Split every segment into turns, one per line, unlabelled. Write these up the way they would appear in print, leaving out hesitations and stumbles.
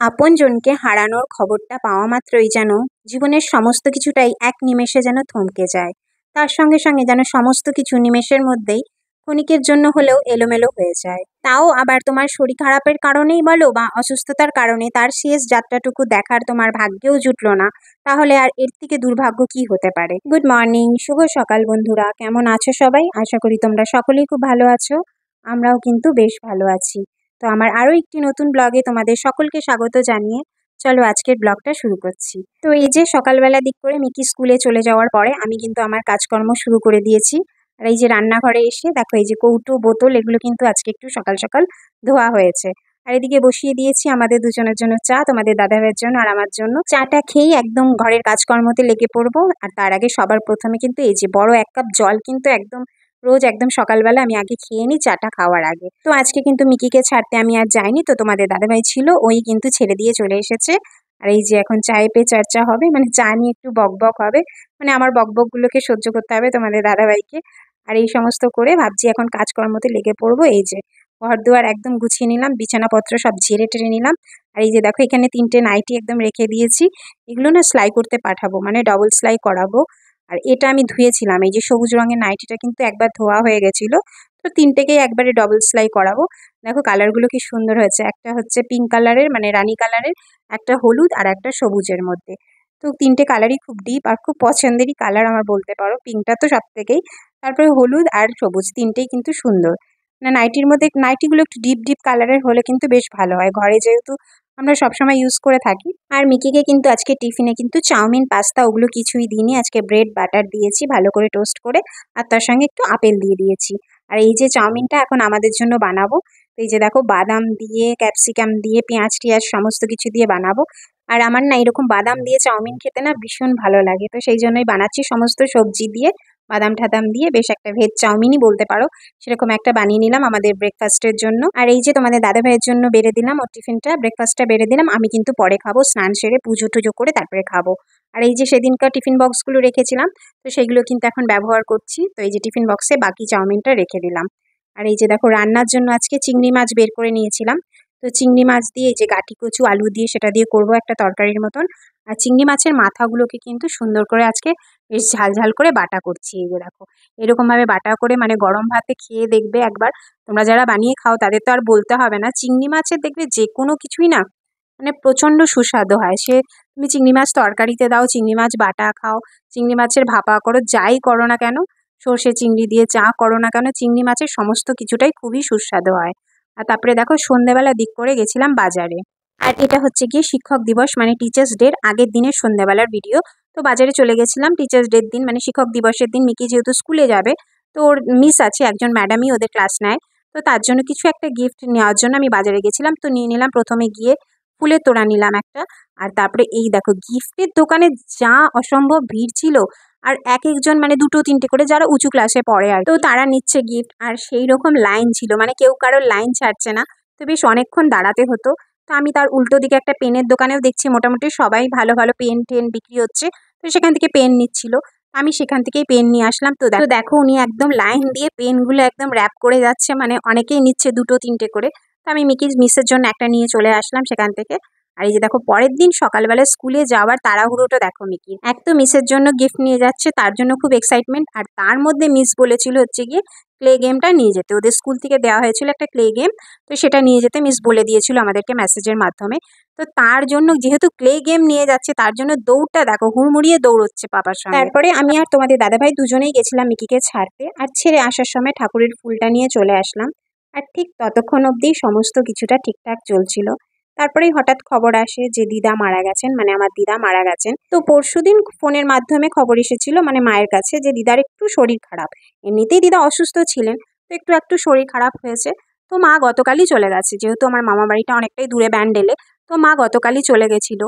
আপনজনকে হারানোর খবরটা পাওয়া মাত্রই যেন জীবনের সমস্ত কিছুটাই এক নিমেষে যেন থমকে যায়। তার সঙ্গে সঙ্গে যেন সমস্ত কিছু নিমেষের মধ্যেই ক্ষণিকের জন্য হলেও এলোমেলো হয়ে যায়। তাও আবার তোমার শরীর খারাপের কারণেই বলো বা অসুস্থতার কারণে তার শেষ যাত্রাটুকু দেখার তোমার ভাগ্যেও জুটলো না, তাহলে আর এর থেকে দুর্ভাগ্য কি হতে পারে। গুড মর্নিং, শুভ সকাল বন্ধুরা, কেমন আছো সবাই? আশা করি তোমরা সকলেই খুব ভালো আছো। আমরাও কিন্তু বেশ ভালো আছি। তো আমার আরও একটি নতুন ব্লগে তোমাদের সকলকে স্বাগত জানিয়ে চলো আজকের ব্লগটা শুরু করছি। তো এই যে সকালবেলা দিক করে মিকি স্কুলে চলে যাওয়ার পরে আমি কিন্তু আমার কাজকর্ম শুরু করে দিয়েছি। আর এই যে রান্নাঘরে এসে দেখো এই যে কৌটো বোতল এগুলো কিন্তু আজকে একটু সকাল সকাল ধোয়া হয়েছে। আর এদিকে বসিয়ে দিয়েছি আমাদের দুজনের জন্য চা, তোমাদের দাদাভাইয়ের জন্য আর আমার জন্য। চাটা খেয়েই একদম ঘরের কাজকর্মতে লেগে পড়বো। আর তার আগে সবার প্রথমে কিন্তু এই যে বড় এক কাপ জল কিন্তু একদম রোজ একদম সকালবেলা আমি আগে খেয়ে নিই চাটা খাওয়ার আগে। তো আজকে কিন্তু মিকিকে ছাড়তে আমি আর যাইনি, তো তোমাদের দাদাভাই ছিল, ওই কিন্তু ছেড়ে দিয়ে চলে এসেছে। আর এই যে এখন চায়ে পে চর্চা হবে, মানে চা নিয়ে একটু বকবক হবে, মানে আমার বকবকগুলোকে সহ্য করতে হবে তোমাদের দাদাভাইকে। আর এই সমস্ত করে ভাবছি এখন কাজকর্মতে লেগে পড়বো। এই যে ঘর দুয়ার একদম গুছিয়ে নিলাম, বিছানাপত্র সব ঝেড়ে টেরে নিলাম। আর এই যে দেখো এখানে 3টে নাইটি একদম রেখে দিয়েছি, এগুলো না সেলাই করতে পাঠাবো, মানে ডবল সেলাই করাবো। আর এটা আমি ধুয়েছিলাম, এই যে সবুজ রঙের নাইটিটা কিন্তু একবার ধোয়া হয়ে গেছিল, তো 3টেকেই একবারে ডবল সেলাই করাবো। দেখো কালারগুলো কি সুন্দর হয়েছে, একটা হচ্ছে পিঙ্ক কালারের মানে রানী কালারের, একটা হলুদ আর একটা সবুজের মধ্যে। তো 3টে কালারই খুব ডিপ আর খুব পছন্দেরই কালার আমার বলতে পারো, পিঙ্কটা তো সব থেকেই, তারপরে হলুদ আর সবুজ 3টেই কিন্তু সুন্দর। না নাইটির মধ্যে নাইটিগুলো একটু ডিপ ডিপ কালারের হলে কিন্তু বেশ ভালো হয়, ঘরে যেহেতু আমরা সবসময় ইউজ করে থাকি। আর মিকিকে কিন্তু আজকে টিফিনে কিন্তু চাউমিন পাস্তা ওগুলো কিছুই দিইনি, আজকে ব্রেড বাটার দিয়েছি ভালো করে টোস্ট করে, আর তার সঙ্গে একটু আপেল দিয়ে দিয়েছি। আর এই যে চাউমিনটা এখন আমাদের জন্য বানাবো, তো এই যে দেখো বাদাম দিয়ে ক্যাপসিকাম দিয়ে পেঁয়াজ টিয়াজ সমস্ত কিছু দিয়ে বানাবো। আর আমার না এরকম বাদাম দিয়ে চাউমিন খেতে না ভীষণ ভালো লাগে, তো সেই জন্যই বানাচ্ছি সমস্ত সবজি দিয়ে, বাদাম ঠাদাম দিয়ে বেশ একটা ভেজ চাউমিনই বলতে পারো, সেরকম একটা বানিয়ে নিলাম আমাদের ব্রেকফাস্টের জন্য। আর এই যে তোমাদের দাদা ভাইয়ের জন্য বেড়ে দিলাম ওর টিফিনটা, ব্রেকফাস্টটা বেড়ে দিলাম, আমি কিন্তু পরে খাবো, স্নান সেরে পুজো টুজো করে তারপরে খাবো। আর এই যে সেদিনকার টিফিন বক্সগুলো রেখেছিলাম, তো সেগুলো কিন্তু এখন ব্যবহার করছি, তো এই যে টিফিন বক্সে বাকি চাউমিনটা রেখে দিলাম। আর এই যে দেখো রান্নার জন্য আজকে চিংড়ি মাছ বের করে নিয়েছিলাম, তো চিংড়ি মাছ দিয়ে এই যে গাঁটি কচু আলু দিয়ে সেটা দিয়ে করব একটা তরকারির মতন। আর চিংড়ি মাছের মাথাগুলোকে কিন্তু সুন্দর করে আজকে বেশ ঝাল ঝাল করে বাটা করছি, এই যে দেখো এরকম ভাবে বাটা করে, মানে গরম ভাতে খেয়ে দেখবে একবার, তোমরা যারা বানিয়ে খাও তাদের তো আর বলতে হবে না। চিংড়ি মাছের দেখবে যে কোনো কিছুই না মানে প্রচণ্ড সুস্বাদু হয়, সে তুমি চিংড়ি মাছ তরকারিতে দাও, চিংড়ি মাছ বাটা খাও, চিংড়ি মাছের ভাপা করো, যাই করো না কেন, সর্ষে চিংড়ি দিয়ে চা করো না কেন, চিংড়ি মাছের সমস্ত কিছুটাই খুবই সুস্বাদু হয়। আর তারপরে দেখো সন্ধ্যেবেলা দিক করে গেছিলাম বাজারে। আর এটা হচ্ছে গিয়ে শিক্ষক দিবস মানে টিচার্স ডের আগের দিনের সন্ধ্যাবেলার ভিডিও। তো বাজারে চলে গেছিলাম টিচার্স ডের দিন, মানে শিক্ষক দিবসের দিন মিকি যেহেতু স্কুলে যাবে, তো ওর মিস আছে একজন, ম্যাডামই ওদের ক্লাস নেয়, তো তার জন্য কিছু একটা গিফট নেওয়ার জন্য আমি বাজারে গেছিলাম। তো নিয়ে নিলাম প্রথমে গিয়ে ফুলের তোড়া নিলাম একটা, আর তারপরে এই দেখো গিফটের দোকানে যা অসম্ভব ভিড় ছিল। আর এক একজন মানে 2-3টে করে যারা উঁচু ক্লাসে পড়ে, আর তো তারা নিচ্ছে গিফট, আর সেই রকম লাইন ছিল, মানে কেউ কারোর লাইন ছাড়ছে না, তো বেশ অনেকক্ষণ দাঁড়াতে হতো। তো আমি তার উল্টো দিকে একটা পেনের দোকানেও দেখছি মোটামুটি সবাই ভালো ভালো পেন টেন বিক্রি হচ্ছে, তো সেখান থেকে পেন নিচ্ছিল, আমি সেখান থেকেই পেন নিয়ে আসলাম। তো দেখো উনি একদম লাইন দিয়ে পেনগুলো একদম র্যাপ করে যাচ্ছে, মানে অনেকেই নিচ্ছে 2-3টে করে। তো আমি মিসের জন্য একটা নিয়ে চলে আসলাম সেখান থেকে। আর এই যে দেখো পরের দিন সকালবেলা স্কুলে যাওয়ার তাড়াহুড়োটা দেখো মিকির, এক তো মিসের জন্য গিফট নিয়ে যাচ্ছে তার জন্য খুব এক্সাইটমেন্ট, আর তার মধ্যে মিস বলেছিল হচ্ছে গিয়ে ক্লে গেমটা নিয়ে যেতে, ওদের স্কুল থেকে দেওয়া হয়েছিল একটা ক্লে গেম, তো সেটা নিয়ে যেতে মিস বলে দিয়েছিল আমাদেরকে মেসেজের মাধ্যমে। তো তার জন্য যেহেতু ক্লে গেম নিয়ে যাচ্ছে তার জন্য দৌড়টা দেখো হুড়মুড়িয়ে দৌড়চ্ছে পাপার সঙ্গে। তারপরে আমি আর তোমাদের দাদাভাই দুজনেই গেছিলাম মিকিকে ছাড়তে, আর ছেড়ে আসার সময় ঠাকুরের ফুলটা নিয়ে চলে আসলাম। আর ঠিক ততক্ষণ অবধি সমস্ত কিছুটা ঠিকঠাক চলছিল। তারপরেই হঠাৎ খবর আসে যে দিদা মারা গেছেন, মানে আমার দিদা মারা গেছেন। তো পরশুদিন ফোনের মাধ্যমে খবর এসেছিল মানে মায়ের কাছে যে দিদার একটু শরীর খারাপ, এমনিতেই দিদা অসুস্থ ছিলেন, তো একটু একটু শরীর খারাপ হয়েছে। তো মা গতকালই চলে গেছে, যেহেতু আমার মামা বাড়িটা অনেকটাই দূরে ব্যান্ডেলে, তো মা গতকালই চলে গেছিল।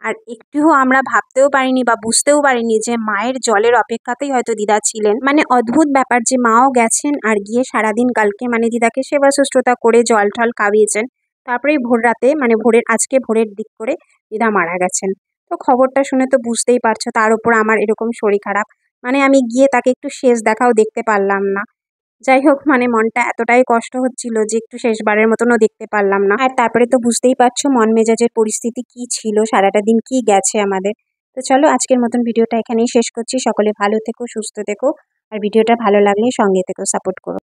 আর একটুও আমরা ভাবতেও পারিনি বা বুঝতেও পারিনি যে মায়ের জলের অপেক্ষাতেই হয়তো দিদা ছিলেন, মানে অদ্ভুত ব্যাপার যে মাও গেছেন আর গিয়ে সারাদিন কালকে মানে দিদাকে সেবা শুশ্রূষা করে জল টল খাইয়েছেন, তারপরেই ভোর রাতে মানে আজকে ভোরের দিক করে দিদা মারা গেছেন। তো খবরটা শুনে তো বুঝতেই পারছো, তার উপর আমার এরকম শরীর খারাপ, মানে আমি গিয়ে তাকে একটু শেষ দেখাও দেখতে পারলাম না। যাই হোক, মানে মনটা এতটাই কষ্ট হচ্ছিল যে একটু শেষবারের মতনও দেখতে পারলাম না। আর তারপরে তো বুঝতেই পারছো মন মেজাজের পরিস্থিতি কি ছিল, সারাটা দিন কি গেছে আমাদের। তো চলো আজকের মতন ভিডিওটা এখানেই শেষ করছি। সকলে ভালো থেকো, সুস্থ থেকো, আর ভিডিওটা ভালো লাগলে সঙ্গে থেকো, সাপোর্ট করো।